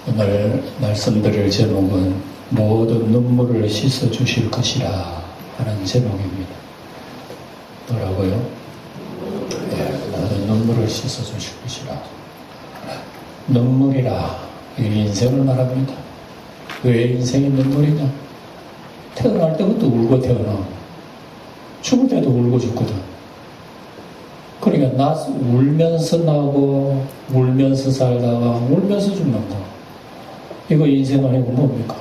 오늘 말씀드릴 제목은 모든 눈물을 씻어주실 것이라 하는 제목입니다. 뭐라고요? 모든 눈물을 씻어주실 것이라. 눈물이라 이 인생을 말합니다. 왜 인생이 눈물이냐? 태어날 때부터 울고 태어나. 죽을 때도 울고 죽거든. 그러니까 울면서 나고 울면서 살다가 울면서 죽는 거. 이거 인생 아니고 뭡니까?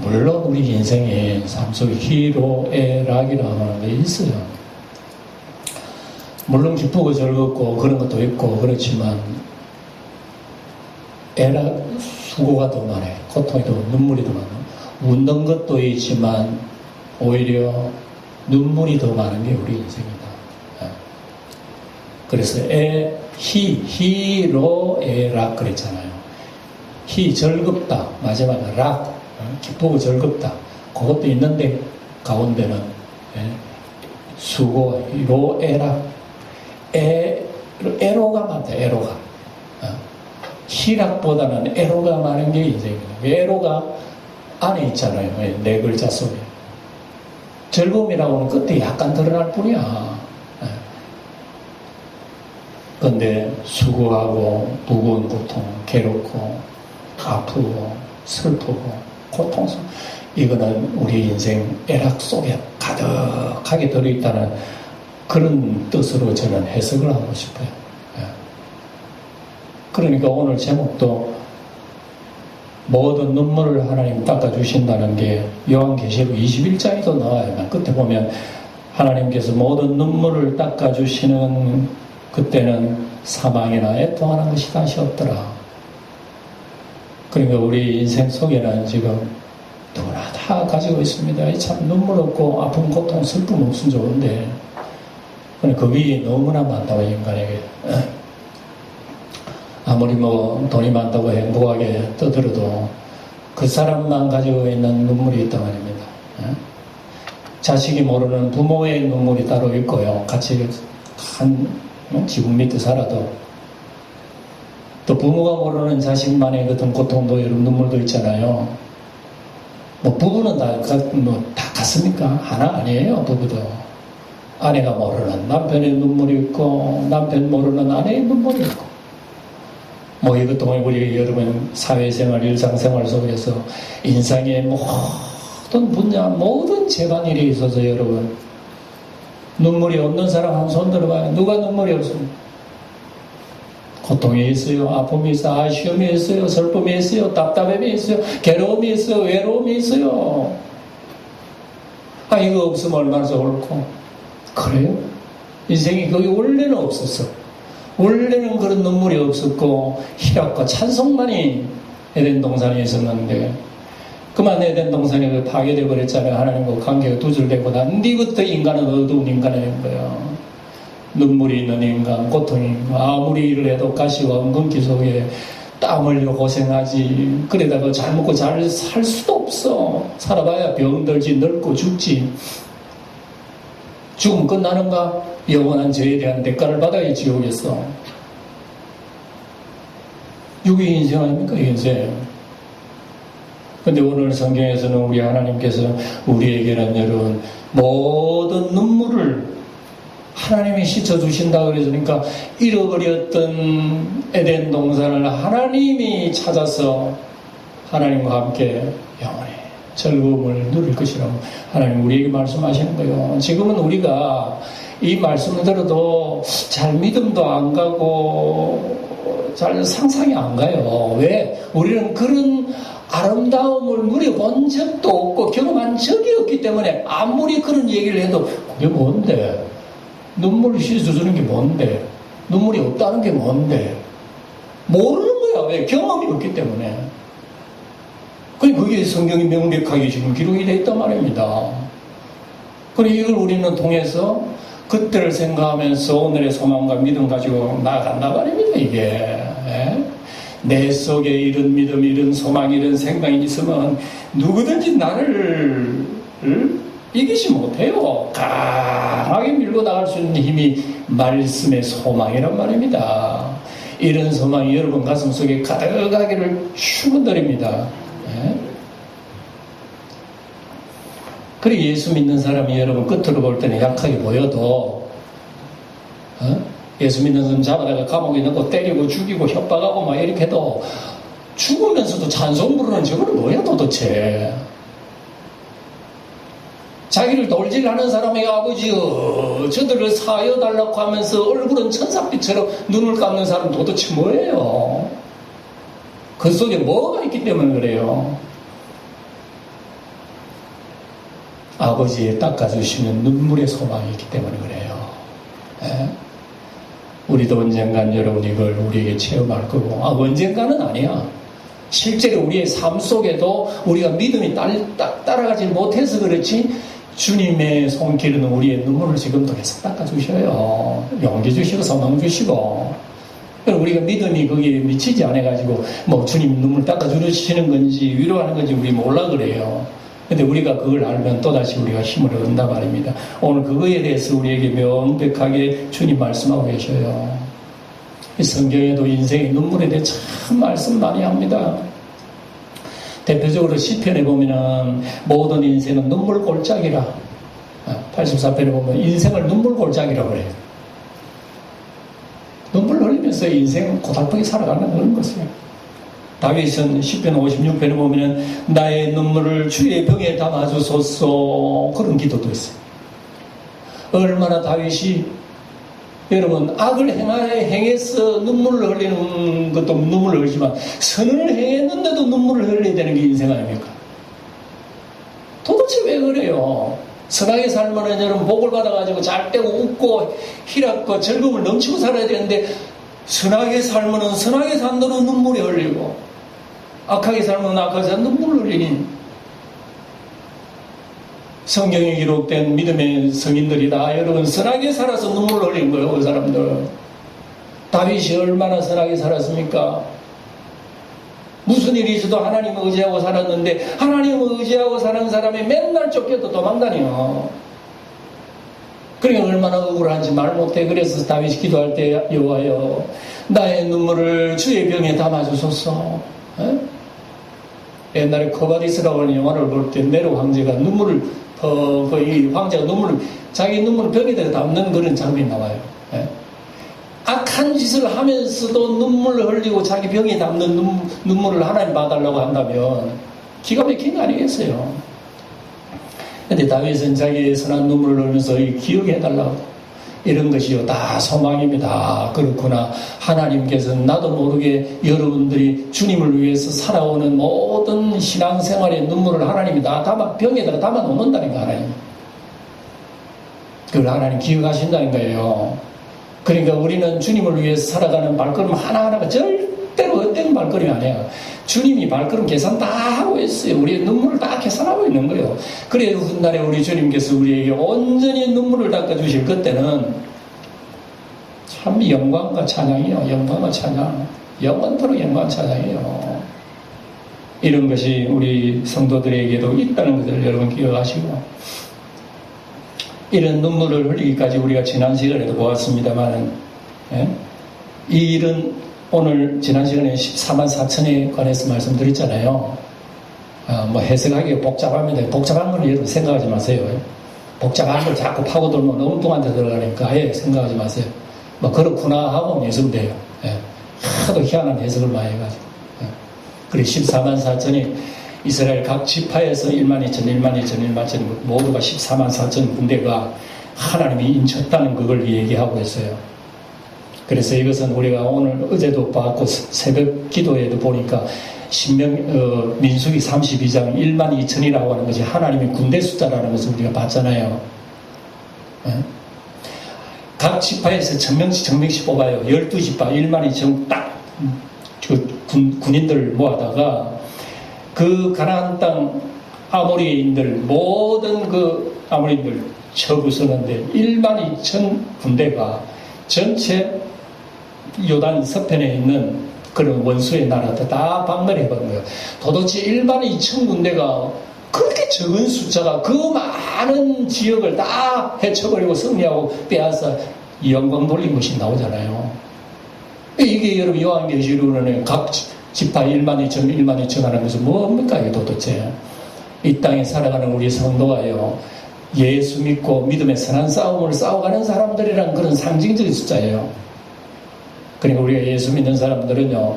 물론 우리 인생에 삶 속에 희로애락이라고 하는 게 있어요. 물론 기쁘고 즐겁고 그런 것도 있고 그렇지만 애락, 수고가 더 많아요. 고통이 더 눈물이 더 많아요. 웃는 것도 있지만 오히려 눈물이 더 많은 게 우리 인생이다. 그래서 희로애락 그랬잖아요. 즐겁다. 마지막에 락, 기쁘고 즐겁다. 그것도 있는데 가운데는 수고, 희로애락, 애로가 많다. 애로가. 희락보다는 애로가 많은 게 인생입니다. 애로가 안에 있잖아요. 네 글자 속에. 즐거움이라고는 끝에 약간 드러날 뿐이야. 그런데 수고하고 무거운 고통, 괴롭고 아프고 슬프고 고통스러워. 이거는 우리 인생 애락 속에 가득하게 들어있다는 그런 뜻으로 저는 해석을 하고 싶어요. 그러니까 오늘 제목도 모든 눈물을 하나님 닦아주신다는 게 요한계시록 21장에도 나와요. 끝에 보면 하나님께서 모든 눈물을 닦아주시는 그때는 사망이나 애통하는 것이 다시 없더라. 그러니까 우리 인생 속에는 지금 누구나 다 가지고 있습니다. 참 눈물 없고 아픔, 고통, 슬픔 없으면 좋은데 그 위에 너무나 많다고 인간에게. 아무리 돈이 많다고 행복하게 떠들어도 그 사람만 가지고 있는 눈물이 있단 말입니다. 자식이 모르는 부모의 눈물이 따로 있고요. 같이 한 지붕 밑에 살아도 또 부모가 모르는 자식만의 어떤 고통도 여러분 눈물도 있잖아요. 부부는 다 같습니까? 하나 아니에요. 부부도 아내가 모르는 남편의 눈물이 있고 남편 모르는 아내의 눈물이 있고 이것도 우리 여러분 사회생활 일상생활 속에서 인생의 모든 분야 모든 재반일에 있어서 여러분 눈물이 없는 사람 한 손 들어봐요. 누가 눈물이 없습니까? 고통이 있어요. 아픔이 있어요. 아쉬움이 있어요. 슬픔이 있어요. 답답함이 있어요. 괴로움이 있어요. 외로움이 있어요. 이거 없으면 얼마나 좋을까? 그래요? 인생이 거기 원래는 없었어. 원래는 그런 눈물이 없었고 희락과 찬송만이 에덴 동산에 있었는데 그만 에덴 동산이 파괴되어 버렸잖아요. 하나님과 관계가 두절되고 난 뒤부터 인간은 어두운 인간이 된 거예요. 눈물이 있는 인간, 고통이 있는 아무리 일을 해도 가시와 엉겅퀴 속에 땀 흘려 고생하지. 그러다가 잘 먹고 잘 살 수도 없어. 살아봐야 병들지 늙고 죽지. 죽으면 끝나는가? 영원한 죄에 대한 대가를 받아야 지옥에서. 이게 인생 아닙니까? 인생. 근데 오늘 성경에서는 우리 하나님께서 우리에게는 여러분 모든 눈물을 하나님이 씻어주신다 그러니까 잃어버렸던 에덴 동산을 하나님이 찾아서 하나님과 함께 영원히 즐거움을 누릴 것이라고 하나님 우리에게 말씀하시는 거예요. 지금은 우리가 이 말씀을 들어도 잘 믿음도 안 가고 잘 상상이 안 가요. 왜? 우리는 그런 아름다움을 누려본 적도 없고 경험한 적이 없기 때문에 아무리 그런 얘기를 해도 그게 뭔데? 눈물을 씻어주는 게 뭔데? 눈물이 없다는 게 뭔데? 모르는 거야. 왜? 경험이 없기 때문에. 그게 성경이 명백하게 지금 기록이 되어 있단 말입니다. 그리고 이걸 우리는 통해서 그때를 생각하면서 오늘의 소망과 믿음 가지고 나아간단 말입니다. 이게. 내 속에 이런 믿음, 이런 소망, 이런 생각이 있으면 누구든지 나를 이기지 못해요. 강하게 밀고 나갈 수 있는 힘이 말씀의 소망이란 말입니다. 이런 소망이 여러분 가슴 속에 가득하기를 축원드립니다. 예? 그리고 예수 믿는 사람이 여러분 끝으로 볼 때는 약하게 보여도 예수 믿는 사람 잡아다가 감옥에 넣고 때리고 죽이고 협박하고 막 이렇게 해도 죽으면서도 찬송 부르는 저거는 뭐야 도대체. 자기를 돌질하는 사람에게 아버지여 저들을 사여달라고 하면서 얼굴은 천사빛처럼 눈을 감는 사람 도대체 뭐예요? 그 속에 뭐가 있기 때문에 그래요. 아버지의 닦아주시는 눈물의 소망이 있기 때문에 그래요. 예? 우리도 언젠간 여러분 이걸 우리에게 체험할 거고, 언젠가는 아니야. 실제로 우리의 삶 속에도 우리가 믿음이 따라가지 못해서 그렇지, 주님의 손길은 우리의 눈물을 지금도 계속 닦아주셔요. 용기 주시고 소망 주시고. 우리가 믿음이 거기에 미치지 않아가지고 주님 눈물 닦아주시는 건지 위로하는 건지 우리 몰라 그래요. 근데 우리가 그걸 알면 또다시 우리가 힘을 얻는다 말입니다. 오늘 그거에 대해서 우리에게 명백하게 주님 말씀하고 계셔요. 이 성경에도 인생의 눈물에 대해 참 말씀 많이 합니다. 대표적으로 시편에 보면은 모든 인생은 눈물 골짜기라. 84편에 보면 인생을 눈물 골짜기라고 그래요. 눈물 흘리면서 인생은 고달프게 살아가는 그런 것이에요. 다윗은 시편 56편에 보면은 나의 눈물을 주의 병에 담아주소서 그런 기도도 있어요. 얼마나 다윗이 여러분 악을 행해서 눈물을 흘리는 것도 눈물을 흘리지만 선을 행했는데도 눈물을 흘려야 되는 게 인생 아닙니까? 도대체 왜 그래요? 선하게 살면 여러분 복을 받아가지고 잘 되고 웃고 희락과 즐거움을 넘치고 살아야 되는데 선하게 살면 선하게 산 대로 눈물이 흘리고 악하게 살면 악하게 산 눈물을 흘리니 성경에 기록된 믿음의 성인들이 다 여러분 선하게 살아서 눈물을 흘린 거예요. 그 사람들. 다윗이 얼마나 선하게 살았습니까? 무슨 일이 있어도 하나님을 의지하고 살았는데 하나님을 의지하고 사는 사람이 맨날 쫓겨도 도망다녀. 그러니까 얼마나 억울한지 말 못해. 그래서 다윗이 기도할 때 여호와여 나의 눈물을 주의 병에 담아주소서. 에? 옛날에 코바디스라고 하는 영화를 볼 때 네로 황제가 눈물을 이 황제가 자기 눈물을 병에다가 담는 그런 장면이 나와요. 예? 악한 짓을 하면서도 눈물을 흘리고 자기 병에 담는 눈물을 하나님 봐달라고 한다면 기가 막힌 거 아니겠어요? 근데 다윗은 자기의 선한 눈물을 흘리면서 기억해달라고 이런 것이요 다 소망입니다. 그렇구나. 하나님께서는 나도 모르게 여러분들이 주님을 위해서 살아오는 모든 신앙생활의 눈물을 하나님이 다 병에다가 담아 놓는다는 거 하나님. 그걸 하나님 기억하신다는 거예요. 그러니까 우리는 주님을 위해서 살아가는 발걸음 하나하나가 절대로 헛된 발걸음이 아니야. 주님이 발걸음 계산 다 하고 있어요. 우리의 눈물을 다 계산하고 있는 거예요. 그래 훗날에 우리 주님께서 우리에게 온전히 눈물을 닦아주실 그때는 참 영광과 찬양이요. 영광과 찬양. 영원토록 영광 찬양이에요. 이런 것이 우리 성도들에게도 있다는 것을 여러분 기억하시고 이런 눈물을 흘리기까지 우리가 지난 시간에도 보았습니다만 이 일은 오늘 지난 시간에 14만 4천에 관해서 말씀드렸잖아요. 해석하기가 복잡합니다. 복잡한 걸 여러분 생각하지 마세요. 복잡한 걸 자꾸 파고들면 엉뚱한 데 들어가니까 아예 생각하지 마세요. 그렇구나 하고 예수면 돼요. 하도 희한한 해석을 많이 해가지고. 그리고 14만 4천이 이스라엘 각 지파에서 1만 2천, 1만 2천, 1만 2천 모두가 14만 4천 군대가 하나님이 인쳤다는 그걸 얘기하고 있어요. 그래서 이것은 우리가 어제도 봤고 새벽 기도에도 보니까 민수기 32장 1만 2천이라고 하는 것이 하나님의 군대 숫자라는 것을 우리가 봤잖아요. 각 지파에서 정명씩 뽑아요. 12지파 1만 2천 딱 군인들을 모아다가 그 가나안 땅 아모리인들 모든 그 아모리인들 쳐부수는데 1만 2천 군대가 전체 요단 서편에 있는 그런 원수의 나라도 다 박멸해버린 거예요. 도대체 1만 2천 군대가 그렇게 적은 숫자가 그 많은 지역을 다 해쳐버리고 승리하고 빼앗아 영광 돌린 것이 나오잖아요. 이게 여러분 요한계시록은 각 지파 1만 2천, 1만 2천 하는 것은 뭡니까 이게 도대체. 이 땅에 살아가는 우리 성도가요, 예수 믿고 믿음의 선한 싸움을 싸워가는 사람들이란 그런 상징적인 숫자예요. 그러니까 우리가 예수 믿는 사람들은요,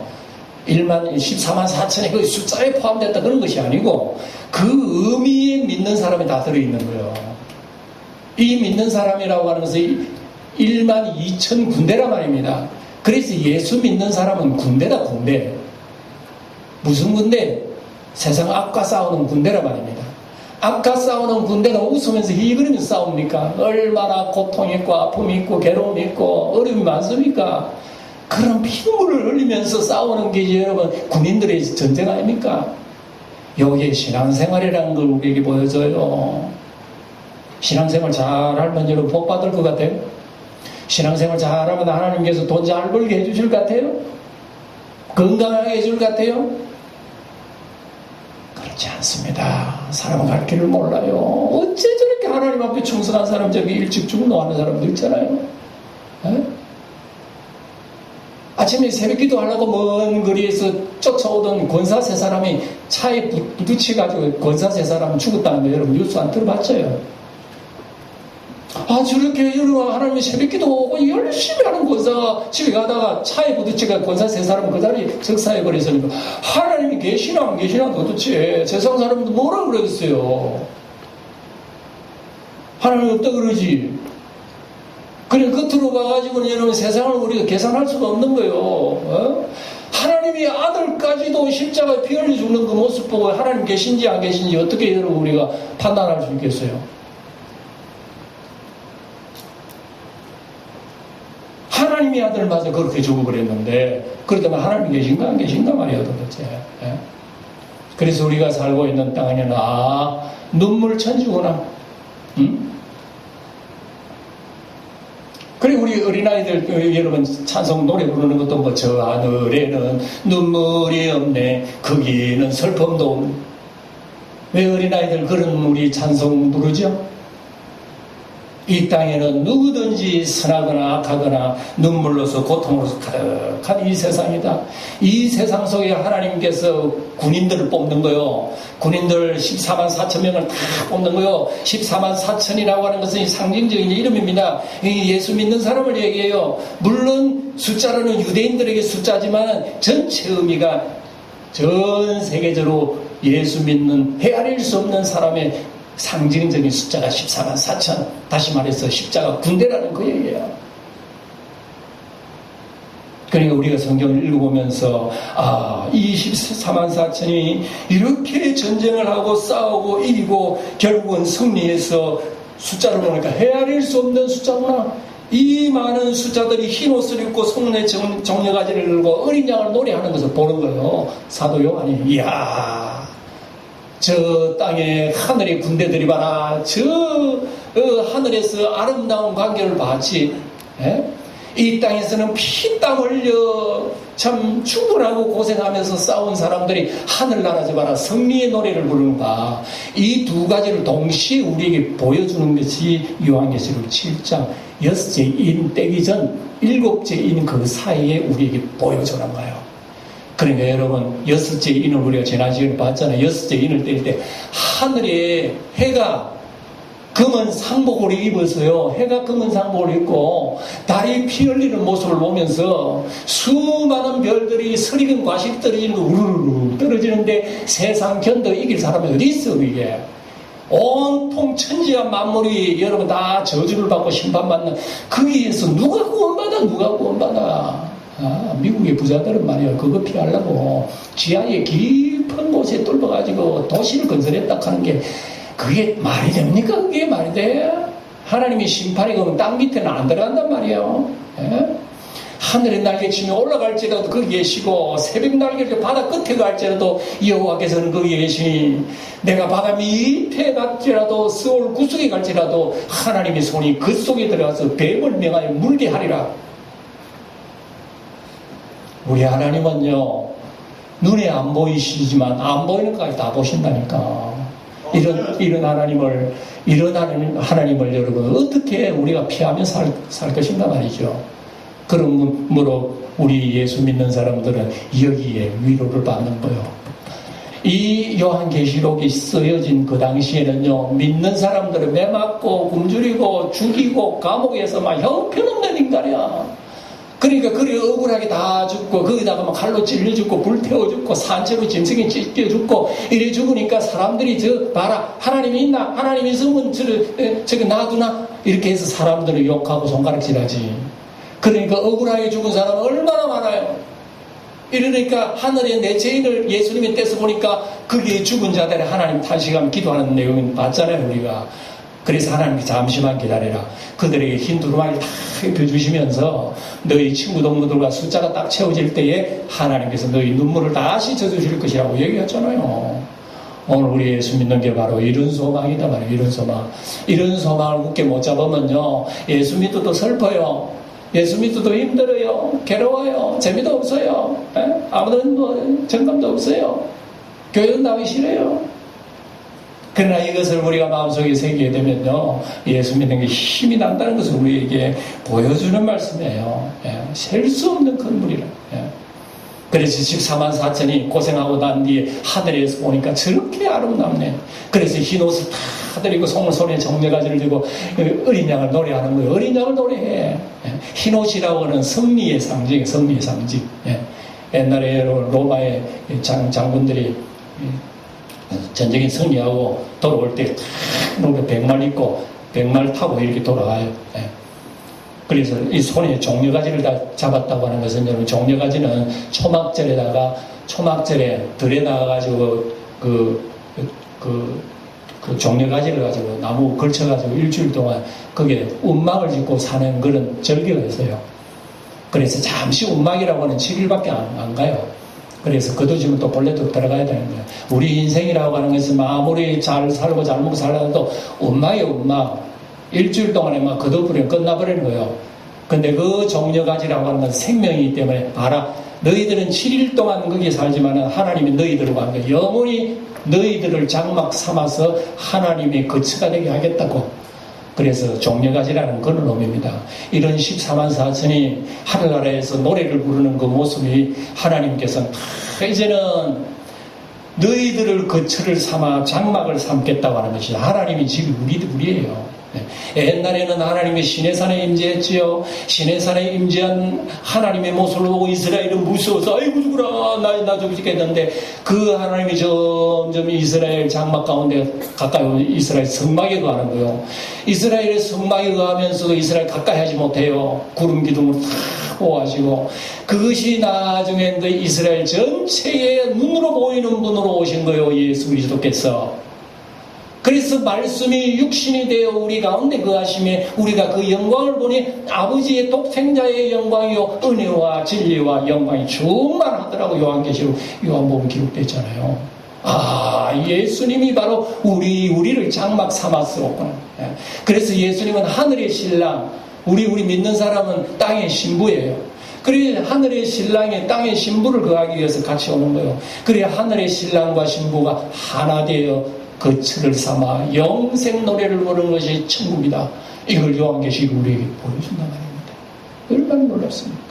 14만 4천의 그 숫자에 포함됐다 그런 것이 아니고 그 의미에 믿는 사람이 다 들어있는 거예요. 이 믿는 사람이라고 하는 것은 1만 2천 군대란 말입니다. 그래서 예수 믿는 사람은 군대다, 군대. 무슨 군대? 세상 악과 싸우는 군대란 말입니다. 악과 싸우는 군대가 웃으면서 희그리면서 싸웁니까? 얼마나 고통이 있고 아픔이 있고 괴로움이 있고 어려움이 많습니까? 그런 피눈물을 흘리면서 싸우는 게 여러분 군인들의 전쟁 아닙니까? 여기에 신앙생활이라는 걸 우리에게 보여줘요. 신앙생활 잘하면 여러분 복 받을 것 같아요? 신앙생활 잘하면 하나님께서 돈 잘 벌게 해주실 것 같아요? 건강하게 해줄 것 같아요? 그렇지 않습니다. 사람은 갈 길을 몰라요. 어째 저렇게 하나님 앞에 충성한 사람, 저기 일찍 죽노 하는 사람도 있잖아요. 에? 아침에 새벽기도 하려고 먼 거리에서 쫓아오던 권사 세 사람이 차에 부딪혀가지고 권사 세 사람 죽었다는 거 여러분 뉴스 안 들어봤죠? 아, 저렇게 여러분 하나님이 새벽기도 오고 열심히 하는 권사가 집에 가다가 차에 부딪혀가 권사 세 사람은 그 자리에 석사해버렸으니까 하나님이 계시나 안 계시나 도대체 세상 사람들 뭐라 그러겠어요? 하나님이 없다 그러지. 그래 겉으로 봐가지고는 여러분 세상을 우리가 계산할 수가 없는 거예요. 어? 하나님이 아들까지도 십자가에 피 흘려 죽는 그 모습 보고 하나님 계신지 안 계신지 어떻게 여러분 우리가 판단할 수 있겠어요? 하나님이 아들마저 그렇게 죽어버렸는데 그렇다면 하나님이 계신가 안 계신가 말이에요 도대체. 예? 그래서 우리가 살고 있는 땅에는 눈물 천지구나. 응? 그래 우리 어린아이들 여러분 찬송 노래 부르는 것도 뭐 저 하늘에는 눈물이 없네 거기는 슬픔도 없네. 왜 어린아이들 그런 우리 찬송 부르죠? 이 땅에는 누구든지 선하거나 악하거나 눈물로서 고통으로서 가득한 이 세상이다. 이 세상 속에 하나님께서 군인들을 뽑는 거요. 군인들 14만 4천 명을 다 뽑는 거요. 14만 4천이라고 하는 것은 상징적인 이름입니다. 예수 믿는 사람을 얘기해요. 물론 숫자로는 유대인들에게 숫자지만 전체 의미가 전 세계적으로 예수 믿는 헤아릴 수 없는 사람의 상징적인 숫자가 14만 4천. 다시 말해서 십자가 군대라는 그 얘기예요. 그러니까 우리가 성경을 읽어보면서 이 14만 4천이 이렇게 전쟁을 하고 싸우고 이기고 결국은 승리해서 숫자를 보니까 헤아릴 수 없는 숫자구나. 이 많은 숫자들이 흰 옷을 입고 성내 정려가지를 들고 어린 양을 노래하는 것을 보는 거예요. 사도 요한이 이야 저 땅에 하늘의 군대들이 봐라. 하늘에서 아름다운 광경을 봤지. 에? 이 땅에서는 피땀 흘려 참 충분하고 고생하면서 싸운 사람들이 하늘나라 저 봐라. 승리의 노래를 부르는 바. 이 두 가지를 동시에 우리에게 보여주는 것이 요한계시록 7장 6째 인 떼기 전 7째 인 그 사이에 우리에게 보여주는 거예요. 그러니까 여러분 6째 인을 우리가 지난 시간에 봤잖아요. 6째 인을 뗄 때 하늘에 해가 검은 상복을 입어서요. 해가 검은 상복을 입고 달이 피 흘리는 모습을 보면서 수많은 별들이 서리근 과실 떨어지는 거 우르르 떨어지는데 세상 견뎌 이길 사람이 어디 있어 이게. 온통 천지와 만물이 여러분 다 저주를 받고 심판받는 거기에서 누가 구원받아 누가 구원받아. 미국의 부자들은 말이야 그거 피하려고 지하의 깊은 곳에 뚫어가지고 도시를 건설했다 하는 게 그게 말이 됩니까? 그게 말이 돼? 하나님이 심판이 그러면 땅 밑에는 안 들어간단 말이에요. 예? 하늘의 날개치며 올라갈지라도 거기 계시고 새벽 날개를 바다 끝에 갈지라도 여호와께서는 거기 계시니 내가 바다 밑에 갈지라도 스올 구석에 갈지라도 하나님의 손이 그 속에 들어가서 뱀을 명하여 물게 하리라. 우리 하나님은요 눈에 안 보이시지만 안 보이는 것까지 다 보신다니까. 이런 하나님을 여러분 어떻게 우리가 피하며 살 것인가 말이죠. 그러므로 우리 예수 믿는 사람들은 여기에 위로를 받는 거예요. 이 요한계시록이 쓰여진 그 당시에는요, 믿는 사람들을 매맞고 굶주리고 죽이고 감옥에서 막 형편없는 인간이야. 그러니까 그리 억울하게 다 죽고 거기다가 막 칼로 찔려 죽고 불태워 죽고 산채로 짐승이 찢겨 죽고 이래 죽으니까 사람들이 저 봐라, 하나님이 있나? 하나님이 있으면 저거 놔두나? 이렇게 해서 사람들을 욕하고 손가락질하지. 그러니까 억울하게 죽은 사람은 얼마나 많아요. 이러니까 하늘에 내 죄인을 예수님이 떼서 보니까 거기에 죽은 자들의 하나님 탄식하면 기도하는 내용을 봤잖아요, 우리가. 그래서 하나님이 잠시만 기다려라. 그들에게 흰 두루마리를 다 입혀주시면서 너희 친구 동무들과 숫자가 딱 채워질 때에 하나님께서 너희 눈물을 다 씻어주실 것이라고 얘기했잖아요. 오늘 우리 예수 믿는 게 바로 이런 소망이다 말이에요. 이런 소망. 이런 소망을 굳게 못 잡으면요, 예수 믿어도 슬퍼요. 예수 믿어도 힘들어요. 괴로워요. 재미도 없어요. 아무런 정감도 없어요. 교회는 나오기 싫어요. 그러나 이것을 우리가 마음속에 새기게 되면요, 예수 믿는 게 힘이 난다는 것을 우리에게 보여주는 말씀이에요. 셀 수 없는 건물이라. 그래서 14만 4천이 고생하고 난 뒤에 하늘에서 보니까 저렇게 아름답네. 그래서 흰 옷을 다 드리고 손에 정려가지를 들고 어린 양을 노래하는 거예요. 어린 양을 노래해. 흰 옷이라고 하는 승리의 상징, 승리의 상징. 옛날에 로마의 장군들이 전쟁에 승리하고 돌아올 때 백말 입고 백말 타고 이렇게 돌아가요. 그래서 이 손에 종려가지를 다 잡았다고 하는 것은, 여러분, 종려가지는 초막절에 들에 나가가지고 그 종려가지를 가지고 나무 걸쳐가지고 일주일 동안 거기에 운막을 짓고 사는 그런 절기가 있어요. 그래서 잠시 운막이라고 하는 7일밖에 안 가요. 그래서 거두지면 또 본래도 들어가야 되는 거예요. 우리 인생이라고 하는 것은 아무리 잘 살고 잘 먹고 살아도 운막이에요, 운막. 일주일 동안에 막 거둬버리면 끝나버리는 거예요. 근데 그 종려가지라고 하는 건 생명이기 때문에 봐라, 너희들은 7일 동안 거기에 살지만 하나님이 너희들과 함께 영원히 너희들을 장막 삼아서 하나님의 거처가 되게 하겠다고. 그래서 종려가지라는 그런 의미입니다. 이런 14만 4천이 하늘나라에서 노래를 부르는 그 모습이 하나님께서는 다 이제는 너희들을 거처를 삼아 장막을 삼겠다고 하는 것이 하나님이 지금 우리예요. 옛날에는 하나님이 시내산에 임재했지요. 시내산에 임재한 하나님의 모습을 보고 이스라엘은 무서워서 아이고 죽으라 나 죽겠는데, 그 하나님이 점점 이스라엘 장막 가운데 가까이 오면 이스라엘 성막에 거하는 거예요. 이스라엘의 성막에 거하면서도 이스라엘 가까이 하지 못해요. 구름 기둥으로 다 보호하시고, 그것이 나중에 이스라엘 전체의 눈으로 보이는 분으로 오신 거예요, 예수 그리스도께서. 그래서 말씀이 육신이 되어 우리 가운데 거하심에 우리가 그 영광을 보니 아버지의 독생자의 영광이요 은혜와 진리와 영광이 충만하더라고. 요한복음 기록됐잖아요. 예수님이 바로 우리를 장막 삼았었구나. 그래서 예수님은 하늘의 신랑, 우리 믿는 사람은 땅의 신부예요. 그래 하늘의 신랑이 땅의 신부를 거하기 위해서 같이 오는 거예요. 그래 하늘의 신랑과 신부가 하나 되어 거처를 삼아 영생 노래를 부르는 것이 천국이다. 이걸 요한계시록이 우리에게 보여준단 말입니다. 얼마나 놀랍습니까?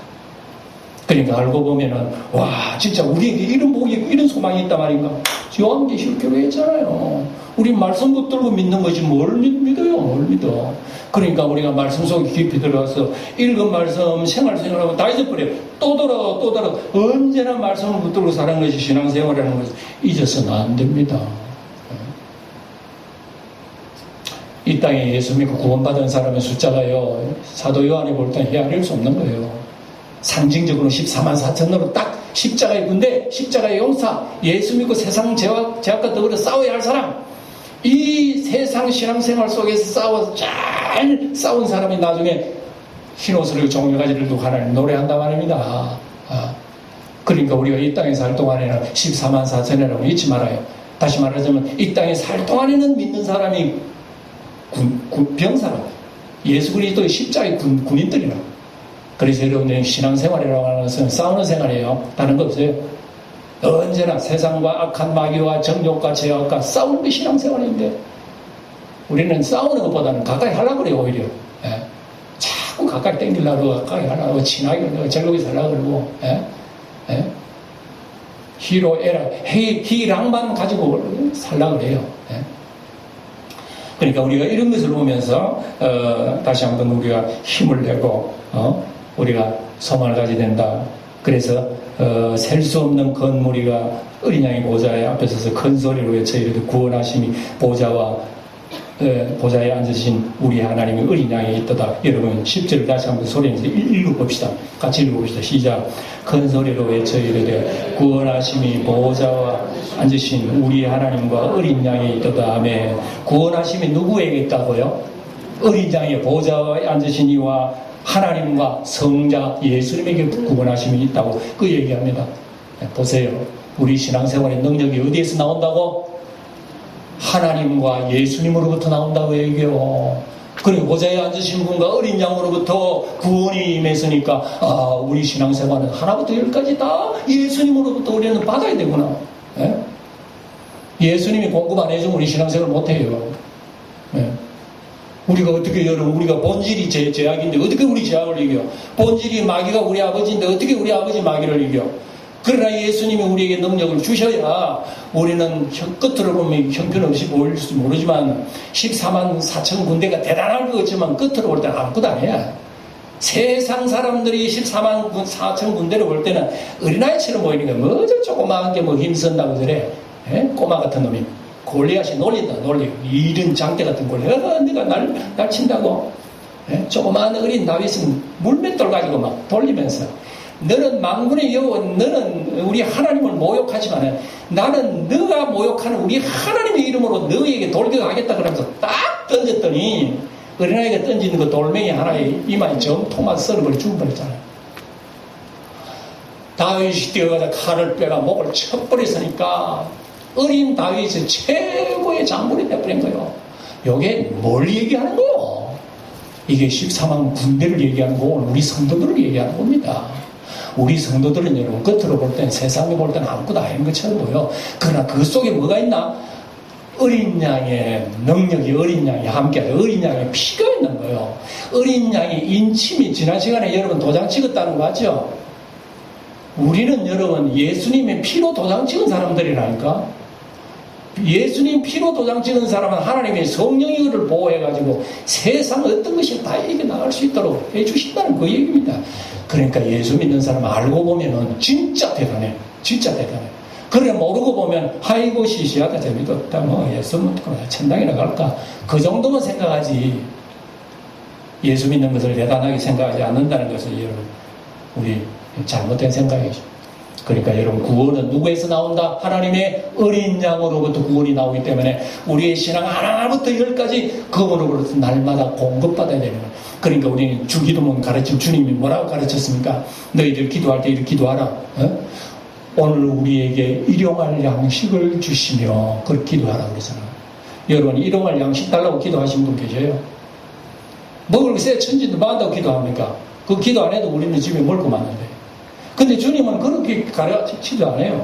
그러니까 알고 보면은 와, 진짜 우리에게 이런 복이 있고 이런 소망이 있단 말인가? 요한계시록 교회했잖아요. 우리 말씀 붙들고 믿는 것이 뭘 믿어요? 뭘 믿어? 그러니까 우리가 말씀 속에 깊이 들어가서 읽은 말씀 생활하면 다 잊어버려요. 또 돌아 언제나 말씀을 붙들고 사는 것이 신앙생활이라는 것을 잊어서는 안 됩니다. 이 땅에 예수 믿고 구원받은 사람의 숫자가요, 사도 요한이 볼 때 헤아릴 수 없는 거예요. 상징적으로 14만 4천으로 딱 십자가의 군대, 십자가의 용사, 예수 믿고 세상 죄악과 더불어 싸워야 할 사람, 이 세상 신앙생활 속에서 잘 싸운 사람이 나중에 흰옷을 입고 종려가지를 두고 하나님 노래한단 말입니다. 그러니까 우리가 이 땅에 살 동안에는 14만 4천이라고 잊지 말아요. 다시 말하자면 이 땅에 살 동안에는 믿는 사람이 병사라. 예수 그리스도의 십자가의 군인들이라. 그래서 여러분의 신앙생활이라고 하는 것은 싸우는 생활이에요. 다른 거 없어요. 언제나 세상과 악한 마귀와 정욕과 죄악과 싸우는 게 신앙생활인데, 우리는 싸우는 것보다는 가까이 하려고 그래요. 오히려 자꾸 가까이 땡기려고, 가까이 하려고, 친하게, 즐겁게 살려고 그러고, 희랑만 가지고 살려고 그래요. 그러니까 우리가 이런 것을 보면서, 다시 한번 우리가 힘을 내고, 우리가 소망을 가지게 된다. 그래서, 셀 수 없는 건물이가 어린 양의 보좌에 앞에 서서 큰 소리로 외쳐 이르되 구원하심이 보좌에 앉으신 우리 하나님의 어린 양이 있도다. 여러분 10절 다시 한번 소리내서 읽어봅시다. 같이 읽어봅시다. 시작. 큰 소리로 외쳐 이르되 구원하심이 보좌와 앉으신 우리 하나님과 어린 양이 있도다. 아멘. 구원하심이 누구에게 있다고요? 어린 양의 보좌에 앉으신 이와 하나님과 성자 예수님에게 구원하심이 있다고 그 얘기합니다. 보세요. 우리 신앙생활의 능력이 어디에서 나온다고? 하나님과 예수님으로부터 나온다고 얘기해요. 그리고 보좌에 앉으신 분과 어린 양으로부터 구원이 임했으니까 우리 신앙생활은 하나부터 열까지 다 예수님으로부터 우리는 받아야 되구나. 예수님이 공급 안 해주면 우리 신앙생활 못해요. 우리가 어떻게 여러분 우리가 본질이 죄악인데 어떻게 우리 죄악을 이겨? 본질이 마귀가 우리 아버지인데 어떻게 우리 아버지 마귀를 이겨? 그러나 예수님이 우리에게 능력을 주셔야 우리는 끝으로 보면 형편없이 보일지 모르지만 14만 4천 군대가 대단한 것 같지만 끝으로 볼 때는 아무것도 아니야. 세상 사람들이 14만 4천 군대를 볼 때는 어린아이처럼 보이니까 뭐저 조그마한 게 뭐 힘쓴다고 저래. 꼬마 같은 놈이 골리앗이 놀린다. 이른 장대 같은 골리앗. 네가 날 친다고. 조그마한 어린 다윗은 물맷돌 가지고 막 돌리면서 너는 만군의 여호와, 너는 우리 하나님을 모욕하지만 나는 너가 모욕하는 우리 하나님의 이름으로 너에게 돌격하겠다 그러면서 딱 던졌더니 어린아이가 던지는 그 돌멩이 하나에 이마에 정토만 썰어버려 죽어버렸잖아요. 다윗이 뛰어가서 칼을 빼가 목을 쳐버렸으니까 어린 다윗의 최고의 장군이 되어버린 거예요. 이게 뭘 얘기하는 거예요? 이게 14만 군대를 얘기하는 거고 우리 성도들을 얘기하는 겁니다. 우리 성도들은 여러분 겉으로 볼 때는 세상에 볼 때는 아무것도 아닌 것처럼 보여. 그러나 그 속에 뭐가 있나? 어린 양의 능력이 어린 양이 함께하여 어린 양의 피가 있는 거예요. 어린 양의 인침이 지난 시간에 여러분 도장 찍었다는 거 맞죠? 우리는 여러분 예수님의 피로 도장 찍은 사람들이라니까. 예수님 피로 도장 찍은 사람은 하나님의 성령이 그를 보호해가지고 세상 어떤 것이 다 이겨나갈 수 있도록 해주신다는 그 얘기입니다. 그러니까 예수 믿는 사람 알고 보면은 진짜 대단해. 진짜 대단해. 그래 모르고 보면 아이고 시시하다 재미도 없다 뭐 예수 믿고 천당이나 갈까 그 정도만 생각하지 예수 믿는 것을 대단하게 생각하지 않는다는 것을 여러분 우리 잘못된 생각이죠. 그러니까 여러분 구원은 누구에서 나온다? 하나님의 어린 양으로부터 구원이 나오기 때문에 우리의 신앙 하나부터 열까지 그분으로부터 날마다 공급받아야 되는 거예요. 그러니까 우리는 주기도문 가르친 주님이 뭐라고 가르쳤습니까? 너희들 기도할 때 이렇게 기도하라. 오늘 우리에게 일용할 양식을 주시며 그걸 기도하라 그러잖아요. 여러분 일용할 양식 달라고 기도하신 분 계셔요? 먹을 거 새 천진도 만다고 기도합니까? 그 기도 안 해도 우리는 집에 먹을 거 많은데. 근데 주님은 그렇게 가르치지도 안 해요.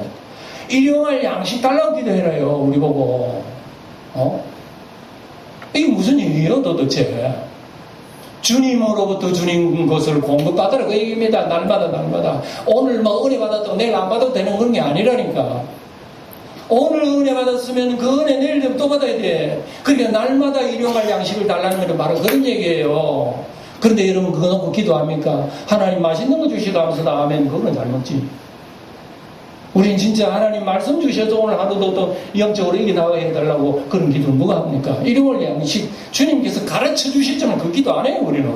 일용할 양식 달라고 기도해라요. 우리 보고. 이게 무슨 얘기예요 도대체? 주님으로부터 주님 것을 공급받으라 그 얘기입니다. 날마다. 오늘 뭐 은혜 받았다고 내일 안 받아도 되는 그런 게 아니라니까. 오늘 은혜 받았으면 그 은혜 내일 되면 또 받아야 돼. 그러니까 날마다 일용할 양식을 달라는 건 바로 그런 얘기예요. 그런데 여러분 그거 놓고 기도합니까? 하나님 맛있는 거 주시다 하면서 아멘 그거는 잘 먹지. 우린 진짜 하나님 말씀 주셔서 오늘 하루도 또 영적으로 이겨나가게 해달라고 그런 기도는 뭐가 합니까? 일용할 양식 주님께서 가르쳐 주시지만 그 기도 안 해요 우리는.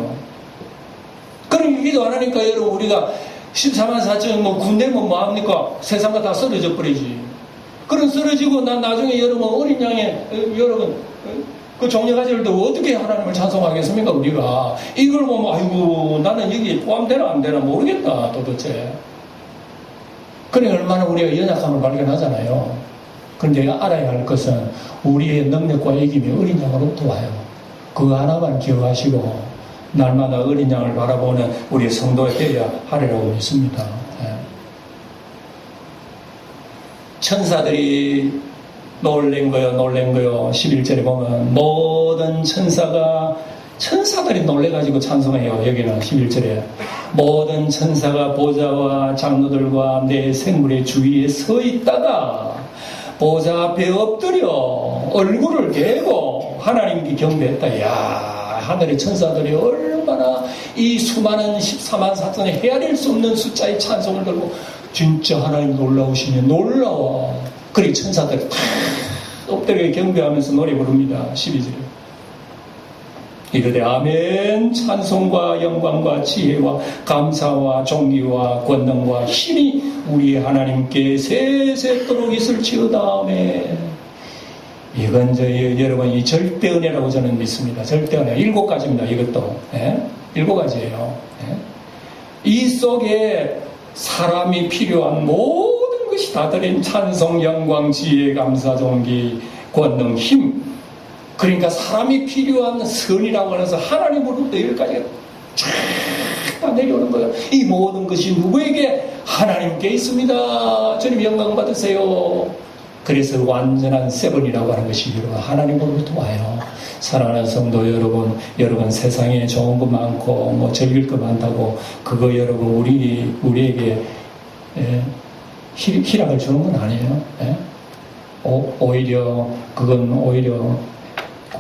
그런 기도 안 하니까 여러분 우리가 14만 4천 뭐 군대면 뭐 합니까? 세상과 다 쓰러져 버리지. 그런 쓰러지고 난 나중에 여러분 어린 양의 여러분 그 종려가지를 또 어떻게 하나님을 찬송하겠습니까 우리가. 이걸 보면 아이고 나는 여기에 포함되나 안 되나 모르겠다 도대체. 그래 얼마나 우리가 연약함을 발견하잖아요. 그런데 알아야 할 것은 우리의 능력과 이김이 어린 양으로부터 와요. 그거 하나만 기억하시고 날마다 어린 양을 바라보는 우리 성도의 때야 하리라고 믿습니다. 천사들이 놀란 거요. 11절에 보면 모든 천사가 천사들이 놀래가지고 찬송해요. 여기는 11절에 모든 천사가 보좌와 장로들과 내 생물의 주위에 서 있다가 보좌 앞에 엎드려 얼굴을 대고 하나님께 경배했다. 이야, 하늘의 천사들이 얼마나 이 수많은 14만 4천의 헤아릴 수 없는 숫자의 찬송을 들고 진짜 하나님 놀라우시네, 놀라워. 그리고 천사들이 다 엎드려 경배하면서 노래 부릅니다. 12절에 이르되 아멘. 찬송과 영광과 지혜와 감사와 존귀와 권능과 힘이 우리 하나님께 세세토록 있을지어다. 아멘. 이건 여러분 이 절대 은혜라고 저는 믿습니다. 절대 은혜 7가지입니다. 이것도 7가지예요. 이 속에 사람이 필요한 모든 것이 다 들인 찬송, 영광, 지혜, 감사, 존귀, 권능, 힘. 그러니까 사람이 필요한 선이라고 해서 하나님으로부터 여기까지 쫙 내려오는 거예요. 이 모든 것이 누구에게? 하나님께 있습니다. 주님 영광 받으세요. 그래서 완전한 세븐이라고 하는 것이 여러분 하나님으로부터 와요. 사랑하는 성도 여러분 세상에 좋은 거 많고 뭐 즐길 거 많다고 그거 여러분 우리에게 희락을 주는 건 아니에요. 그건 오히려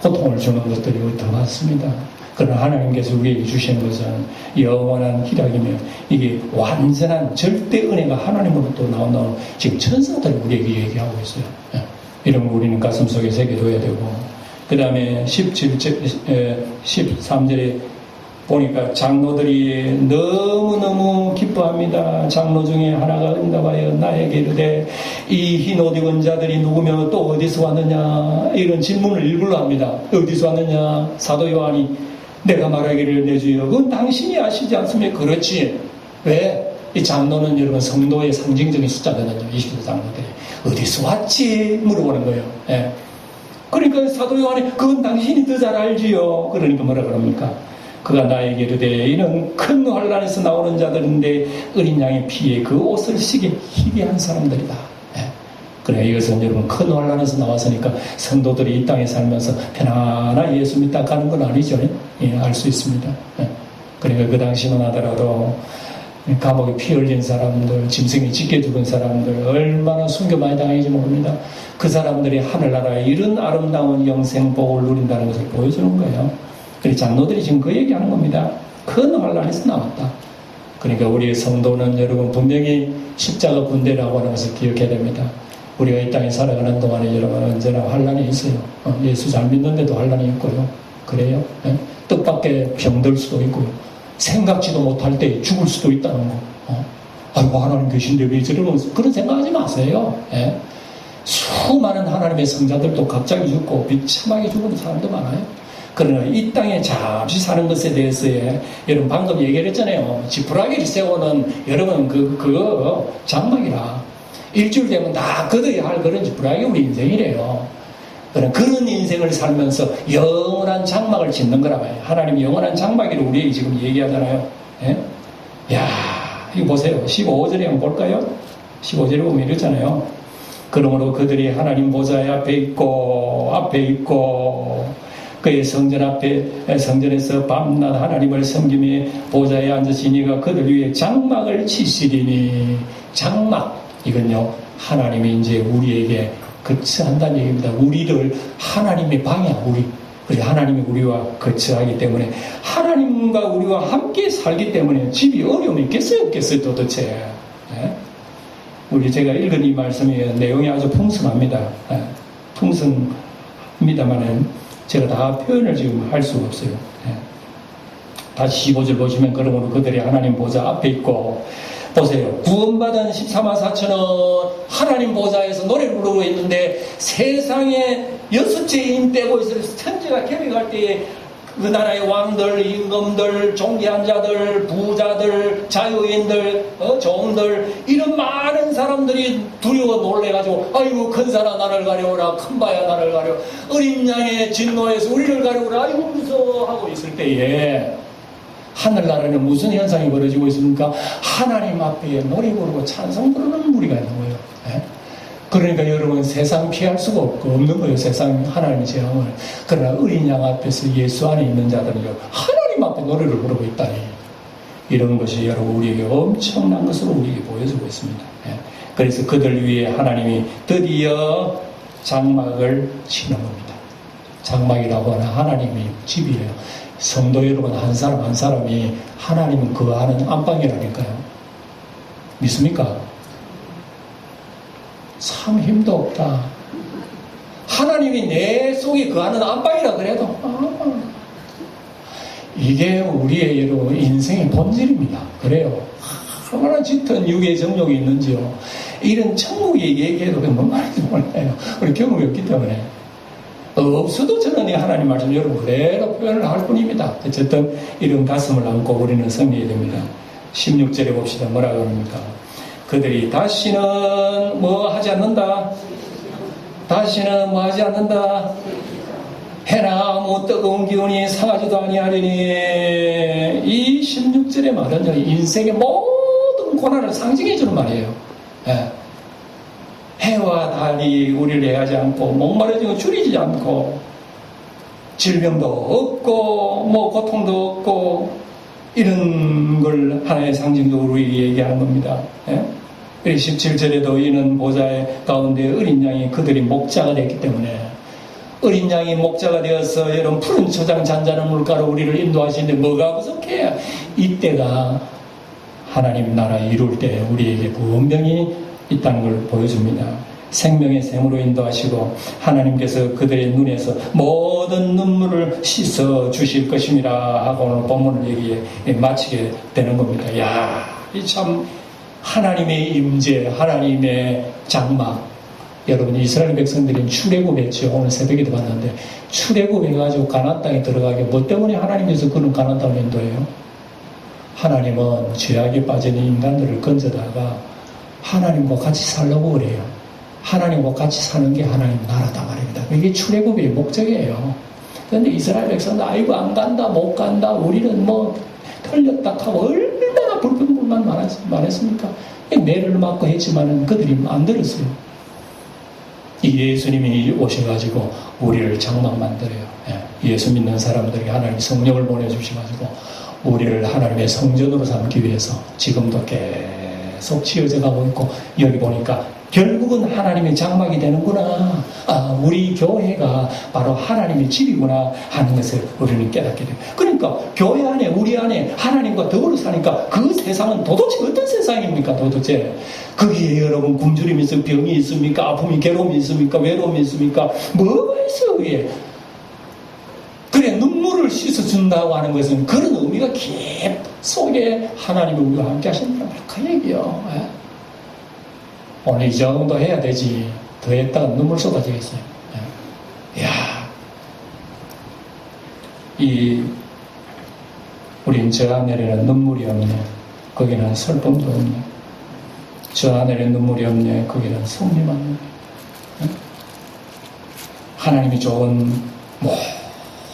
고통을 주는 것들이 더 많습니다. 그러나 하나님께서 우리에게 주시는 것은 영원한 희락이며 이게 완전한 절대 은혜가 하나님으로부터 나온다는 지금 천사들이 우리에게 얘기하고 있어요. 이런 거 우리는 가슴속에 새겨둬야 되고 그 다음에 13절에 보니까 장로들이 너무너무 기뻐합니다. 장로 중에 하나가 응답하여 나에게 이르되 이 흰 옷 입은 자들이 누구며 또 어디서 왔느냐 이런 질문을 일부러 합니다. 어디서 왔느냐? 사도 요한이 내가 말하기를 내 주여 그건 당신이 아시지 않습니까? 그렇지. 왜? 이 장로는 여러분 성도의 상징적인 숫자거든요. 20대 장로들이 어디서 왔지? 물어보는 거예요. 그러니까 사도 요한이 그건 당신이 더 잘 알지요. 그러니까 뭐라 그럽니까? 그가 나에게 이르되 이는 큰 환란에서 나오는 자들인데 어린 양의 피에 그 옷을 희게 한 사람들이다. 그래 이것은 여러분 큰 환란에서 나왔으니까 성도들이 이 땅에 살면서 편안하게 예수 믿다 가는 건 아니죠. 알 수 있습니다. 그러니까 그 당시만 하더라도 감옥에 피 흘린 사람들, 짐승이 찢겨 죽은 사람들 얼마나 순교 많이 당하는지 모릅니다. 그 사람들이 하늘나라에 이런 아름다운 영생복을 누린다는 것을 보여주는 거예요. 그래서 장로들이 지금 그 얘기하는 겁니다. 큰 환란에서 나왔다. 그러니까 우리의 성도는 여러분 분명히 십자가 군대라고 하는 것을 기억해야 됩니다. 우리가 이 땅에 살아가는 동안에 여러분 언제나 환란이 있어요. 예수 잘 믿는데도 환란이 있고요. 그래요. 뜻밖의 병들 수도 있고요. 생각지도 못할 때 죽을 수도 있다는 거. 아이고 하나님 계신데 왜 저러는 그런 생각하지 마세요. 수많은 하나님의 성자들도 갑자기 죽고 비참하게 죽는 사람도 많아요. 그러나 이 땅에 잠시 사는 것에 대해서 여러분 방금 얘기를 했잖아요. 지푸라기를 세우는 여러분 그거 장막이라 일주일 되면 다 걷어야 할 그런 지푸라기 우리 인생이래요. 그런 인생을 살면서 영원한 장막을 짓는 거라 봐요. 하나님이 영원한 장막이를 우리에게 지금 얘기하잖아요. 야 이거 보세요. 15절에 한번 볼까요? 15절에 보면 이러잖아요. 그러므로 그들이 하나님 보좌의 앞에 있고 그의 성전에서 밤낮 하나님을 섬기며 보좌에 앉으시니가 그들 위에 장막을 치시리니 장막 이건요 하나님이 이제 우리에게 거처한다는 얘기입니다. 우리를 하나님의 방이야 그래 하나님이 우리와 거처하기 때문에 하나님과 우리와 함께 살기 때문에 집이 어려움이 있겠어요 없겠어요 도대체. 우리 제가 읽은 이 말씀이 내용이 아주 풍성합니다. 풍성합니다만은 제가 다 표현을 지금 할 수가 없어요. 다시 15절 보시면 그러므로 그들이 하나님 보좌 앞에 있고 보세요. 구원받은 14만 4천은 하나님 보좌에서 노래를 부르고 있는데 세상에 6째 인 떼고 있을 천지가 개벽할 때에 그 나라의 왕들, 임금들, 종기한 자들, 부자들, 자유인들, 종들 이런 많은 사람들이 두려워 놀래가지고 아이고 큰 사라 나를 가려오라 큰 바야 나를 가려 어린 양의 진노에서 우리를 가려오라 아이고 무서워하고 있을 때에 하늘나라는 무슨 현상이 벌어지고 있습니까? 하나님 앞에 노래 부르고 찬송 부르는 무리가 있는 거예요. 그러니까 여러분 세상 피할 수가 없는 거예요. 세상 하나님의 재앙을. 그러나 어린 양 앞에서 예수 안에 있는 자들은요, 하나님 앞에 노래를 부르고 있다니. 이런 것이 여러분 우리에게 엄청난 것으로 우리에게 보여주고 있습니다. 그래서 그들 위에 하나님이 드디어 장막을 치는 겁니다. 장막이라고 하는 하나님의 집이에요. 성도 여러분 한 사람 한 사람이 하나님은 거하는 안방이라니까요. 믿습니까? 참 힘도 없다. 하나님이 내 속에 거하는 안방이라 그래도 이게 우리의 여러분 인생의 본질입니다. 그래요. 얼마나 짙은 육의 정욕이 있는지요. 이런 천국의 얘기해도 뭔 말인지 몰라요. 우리 경험이 없기 때문에. 없어도 저는 이 하나님 말씀 여러분 그대로 표현을 할 뿐입니다. 어쨌든 이런 가슴을 안고 우리는 승리해야 됩니다. 16절에 봅시다. 뭐라 그럽니까? 그들이 다시는 뭐 하지 않는다. 다시는 뭐 하지 않는다. 해나 뭐 뜨거운 기운이 상하지도 아니하리니. 이 16절의 말은요, 인생의 모든 고난을 상징해주는 말이에요. 예. 해와 달이 우리를 해하지 않고 목마르지고 줄이지 않고 질병도 없고 뭐 고통도 없고 이런 걸 하나의 상징적으로 우리에게 얘기하는 겁니다. 예? 17절에도 이는 보좌의 가운데 어린 양이 그들이 목자가 됐기 때문에 어린 양이 목자가 되어서 이런 푸른 초장 잔잔한 물가로 우리를 인도하시는데 뭐가 부족해요? 이때가 하나님 나라 이룰 때 우리에게 분명히 있다는 걸 보여줍니다. 생명의 샘으로 인도하시고 하나님께서 그들의 눈에서 모든 눈물을 씻어 주실 것임이라 하고 오늘 본문을 여기에 마치게 되는 겁니다. 이야, 이 참 하나님의 임재, 하나님의 장막. 여러분 이스라엘 백성들이 출애굽했죠. 오늘 새벽에도 봤는데 출애굽해가지고 가나안 땅에 들어가게 뭐 때문에 하나님께서 그런 가나안 땅을 인도해요? 하나님은 죄악에 빠진 인간들을 건져다가 하나님과 같이 살려고 그래요. 하나님과 같이 사는 게 하나님 나라다 말입니다. 이게 출애굽의 목적이에요. 그런데 이스라엘 백성들 아이고 안 간다 못 간다 우리는 뭐 틀렸다 하고 얼마나 불평불만 많았습니까? 매를 맞고 했지만은 그들이 안 들었어요. 이 예수님이 오셔가지고 우리를 장막 만들어요. 예수 믿는 사람들에게 하나님 성령을 보내주셔가지고 우리를 하나님의 성전으로 삼기 위해서 지금도 계속 치어져 가고 있고 여기 보니까 결국은 하나님의 장막이 되는구나. 우리 교회가 바로 하나님의 집이구나 하는 것을 우리는 깨닫게 돼요. 그러니까 교회 안에 우리 안에 하나님과 더불어 사니까 그 세상은 도대체 어떤 세상입니까? 도대체 거기에 여러분 굶주림이 있습니까? 병이 있습니까? 아픔이 괴로움이 있습니까? 외로움이 있습니까? 뭐가 있어요 그게? 그래 눈물을 씻어준다고 하는 것은 그런 의미가 깊 속에 하나님이 우리와 함께 하신다는 그 얘기요. 오늘 이 정도 해야 되지 더 했다가 눈물 쏟아지겠어요. 이야, 우린 저 하늘에는 눈물이 없네. 거기는 슬픔도 없네. 저 하늘에 눈물이 없네. 거기는 승리만 없네. 하나님이 좋은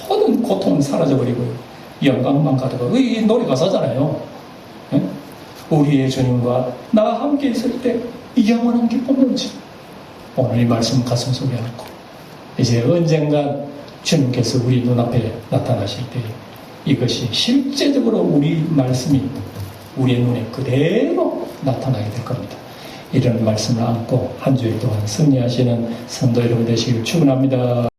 모든 고통은 사라져버리고요. 영광만 가득하고 이 노래 가사잖아요. 우리의 주님과 나와 함께 있을 때 이 영원한 기쁨을 오지. 오늘 이 말씀 가슴 속에 안고 이제 언젠가 주님께서 우리 눈앞에 나타나실 때 이것이 실제적으로 우리 말씀이 우리의 눈에 그대로 나타나게 될 겁니다. 이런 말씀을 안고 한 주일 동안 승리하시는 성도 여러분 되시길 축원합니다.